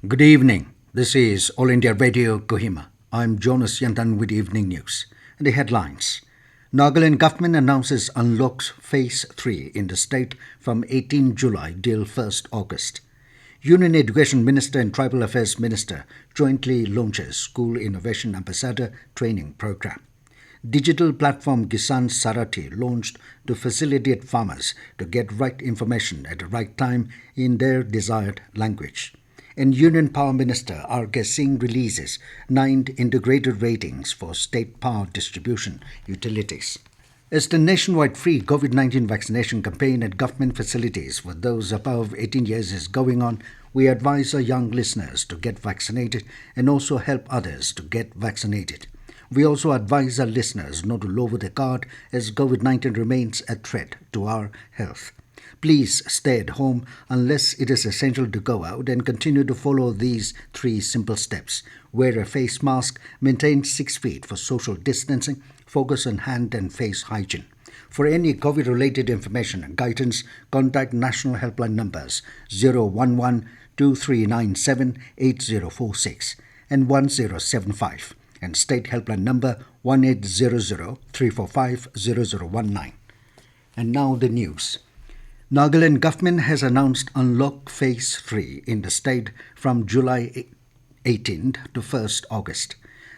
Good evening. This is All India Radio Kohima. I'm Jonas Yantan with evening news. The headlines. Nagaland government announces unlocks Phase 3 in the state from 18 July till 1st August. Union Education Minister and Tribal Affairs Minister jointly launches School Innovation Ambassador Training Program. Digital platform Kisan Sarathi launched to facilitate farmers to get right information at the right time in their desired language. And Union Power Minister R.K. Singh releases 9th integrated ratings for state power distribution utilities. As the nationwide free COVID-19 vaccination campaign at government facilities for those above 18 years is going on, we advise our young listeners to get vaccinated and also help others to get vaccinated. We also advise our listeners not to lower their guard as COVID-19 remains a threat to our health. Please stay at home unless it is essential to go out and continue to follow these 3 simple steps. Wear a face mask, maintain 6 feet for social distancing, focus on hand and face hygiene. For any COVID-related information and guidance, contact national helpline numbers 011-2397-8046 and 1075 and state helpline number 1800-345-0019. And now the news. Nagaland government has announced Unlock Phase 3 in the state from July 18th to 1st August.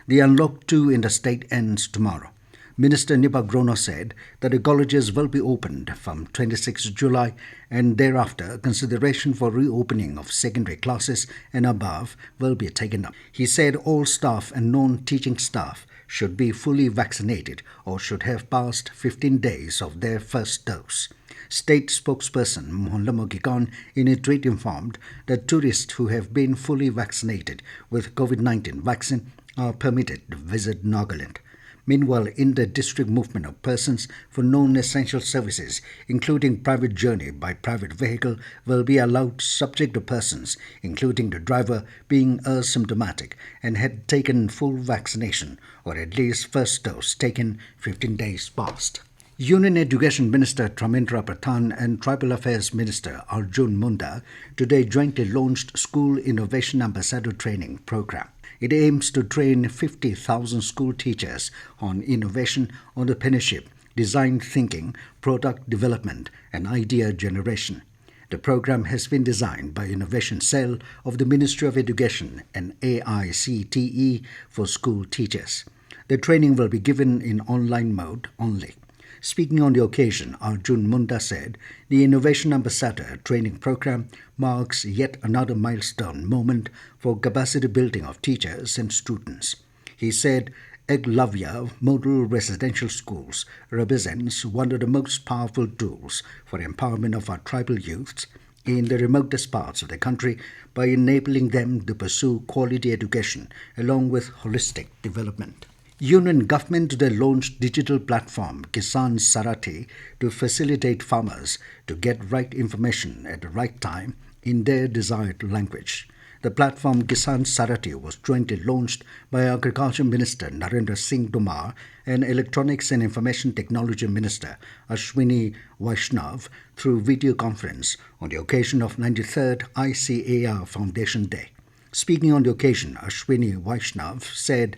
The Unlock 2 in the state ends tomorrow. Minister Nipa Grono said that the colleges will be opened from 26 July and thereafter consideration for reopening of secondary classes and above will be taken up. He said all staff and non-teaching staff should be fully vaccinated or should have passed 15 days of their first dose. State spokesperson Mohanlamo Gikon in a tweet informed that tourists who have been fully vaccinated with COVID-19 vaccine are permitted to visit Nagaland. Meanwhile, in the district movement of persons for non-essential services, including private journey by private vehicle, will be allowed subject to persons, including the driver, being asymptomatic and had taken full vaccination or at least first dose taken 15 days past. Union Education Minister Tramendra Pradhan and Tribal Affairs Minister Arjun Munda today jointly launched School Innovation Ambassador Training Program. It aims to train 50,000 school teachers on innovation, entrepreneurship, design thinking, product development, and idea generation. The program has been designed by Innovation Cell of the Ministry of Education and AICTE for school teachers. The training will be given in online mode only. Speaking on the occasion, Arjun Munda said the Innovation Ambassador training program marks yet another milestone moment for capacity building of teachers and students. He said Eklavya Model Residential Schools represents one of the most powerful tools for empowerment of our tribal youths in the remotest parts of the country by enabling them to pursue quality education along with holistic development. Union government today launched digital platform Kisan Sarathi to facilitate farmers to get right information at the right time in their desired language. The platform Kisan Sarathi was jointly launched by Agriculture Minister Narendra Singh Tomar and Electronics and Information Technology Minister Ashwini Vaishnav through video conference on the occasion of 93rd ICAR Foundation Day. Speaking on the occasion, Ashwini Vaishnav said,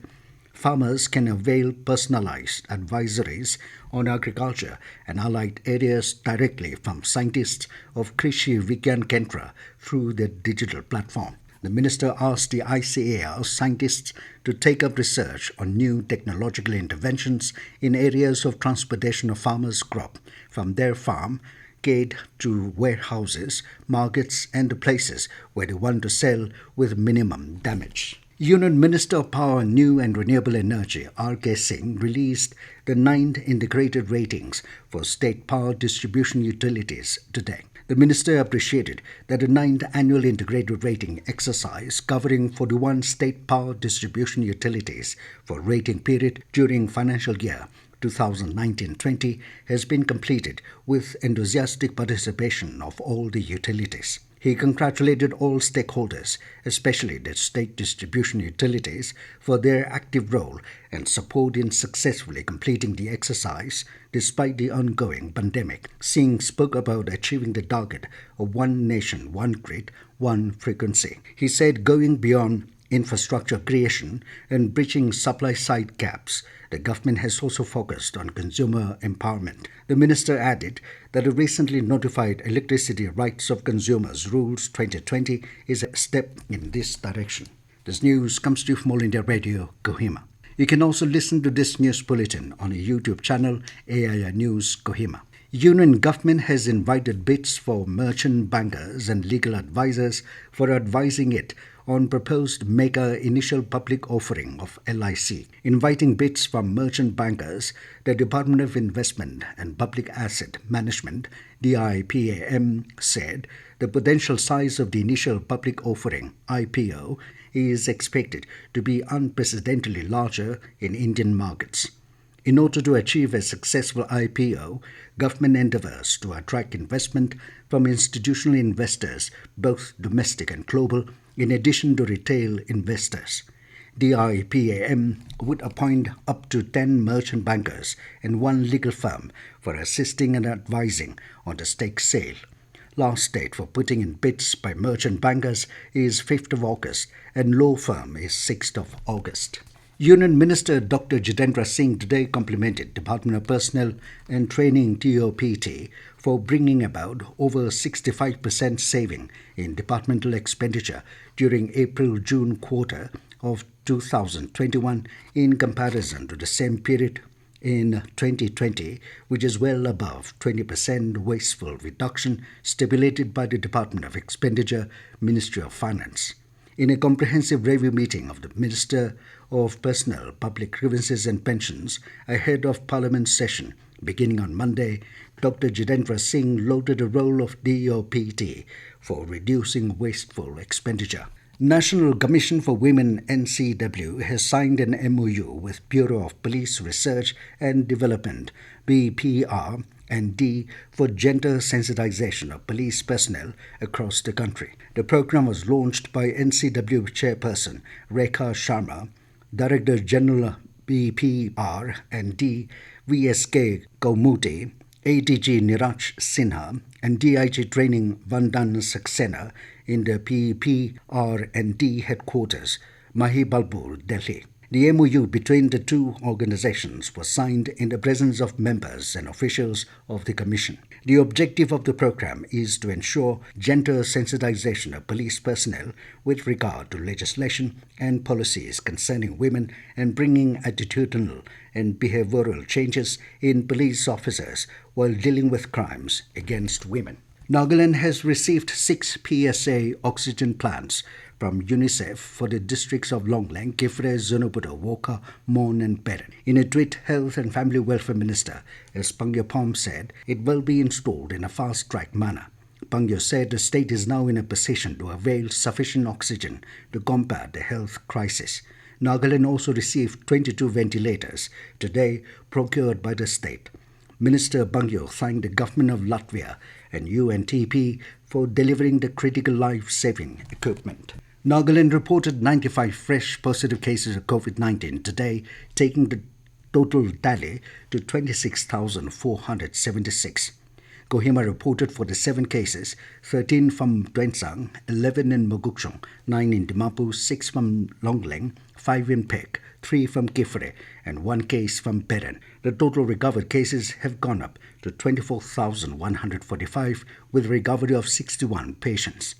farmers can avail personalized advisories on agriculture and allied areas directly from scientists of Krishi Vigyan Kendra through the digital platform. The minister asked the ICAR scientists to take up research on new technological interventions in areas of transportation of farmers' crop from their farm gate to warehouses, markets and the places where they want to sell with minimum damage. Union Minister of Power, New and Renewable Energy, R.K. Singh, released the 9th integrated ratings for state power distribution utilities today. The minister appreciated that the 9th annual integrated rating exercise covering 41 state power distribution utilities for rating period during financial year 2019-20 has been completed with enthusiastic participation of all the utilities. He congratulated all stakeholders, especially the state distribution utilities, for their active role and support in successfully completing the exercise despite the ongoing pandemic. Singh spoke about achieving the target of one nation, one grid, one frequency. He said going beyond infrastructure creation and bridging supply-side gaps, the government has also focused on consumer empowerment. The minister added that the recently notified Electricity Rights of Consumers Rules 2020 is a step in this direction. This news comes to you from All India Radio, Kohima. You can also listen to this news bulletin on a YouTube channel, AIR News Kohima. Union government has invited bids for merchant bankers and legal advisors for advising it on proposed mega initial public offering of LIC. Inviting bids from merchant bankers, the Department of Investment and Public Asset Management, DIPAM, said the potential size of the initial public offering, IPO, is expected to be unprecedentedly larger in Indian markets. In order to achieve a successful IPO, government endeavours to attract investment from institutional investors, both domestic and global, in addition to retail investors. DIPAM would appoint up to 10 merchant bankers and one legal firm for assisting and advising on the stake sale. Last date for putting in bids by merchant bankers is 5th of August and law firm is 6th of August. Union Minister Dr. Jitendra Singh today complimented Department of Personnel and Training DOPT for bringing about over 65% saving in departmental expenditure during April-June quarter of 2021 in comparison to the same period in 2020, which is well above 20% wasteful reduction stipulated by the Department of Expenditure, Ministry of Finance. In a comprehensive review meeting of the Minister of Personnel, Public Grievances and Pensions ahead of Parliament session beginning on Monday, Dr. Jitendra Singh lauded the role of DOPT for reducing wasteful expenditure. National Commission for Women NCW has signed an MOU with Bureau of Police Research and Development BPR and D for gender sensitization of police personnel across the country. The program was launched by NCW Chairperson Rekha Sharma, Director General BPR and D VSK Kaumuti, ADG Niraj Sinha and DIG Training Vandan Saxena in the PPR&D headquarters, Mahibalpur, Delhi. The MOU between the two organizations was signed in the presence of members and officials of the Commission. The objective of the program is to ensure gender sensitization of police personnel with regard to legislation and policies concerning women and bringing attitudinal and behavioral changes in police officers while dealing with crimes against women. Nagaland has received 6 PSA oxygen plants from UNICEF for the districts of Longlang, Kifre, Zonoburo, Woka, Mon and Peren. In a tweet, Health and Family Welfare Minister S. Pangyapom said it will be installed in a fast-track manner. Pangyo said the state is now in a position to avail sufficient oxygen to combat the health crisis. Nagaland also received 22 ventilators today procured by the state. Minister Bangyo thanked the government of Latvia and UNTP for delivering the critical life-saving equipment. Nagaland reported 95 fresh positive cases of COVID-19 today, taking the total tally to 26,476. Kohima reported 47 cases, 13 from Tuensang, 11 in Mogukchong, 9 in Dimapur, 6 from Longlang, 5 in Pek, 3 from Kifre, and 1 case from Peren. The total recovered cases have gone up to 24,145 with recovery of 61 patients.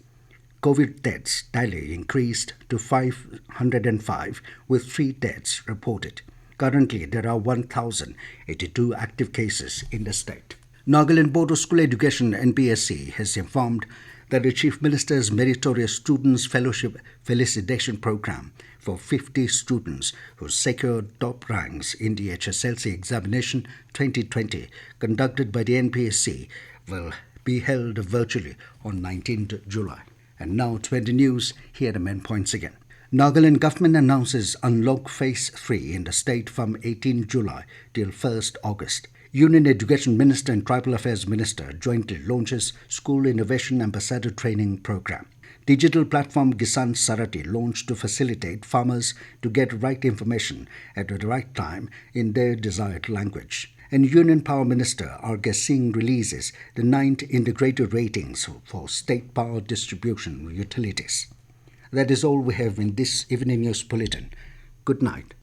COVID deaths tally increased to 505 with 3 deaths reported. Currently, there are 1,082 active cases in the state. Nagaland Board of School Education NBSC has informed that the Chief Minister's Meritorious Students Fellowship Felicitation Program for 50 students who secured top ranks in the HSLC examination 2020 conducted by the NBSC will be held virtually on 19th July. And now to the news, here are the main points again. Nagaland government announces unlock phase 3 in the state from 18 July till 1st August. Union Education Minister and Tribal Affairs Minister jointly launches School Innovation Ambassador Training Program. Digital platform Kisan Sarati launched to facilitate farmers to get right information at the right time in their desired language. And Union Power Minister R.K. Singh releases the 9th integrated ratings for state power distribution utilities. That is all we have in this evening news bulletin. Good night.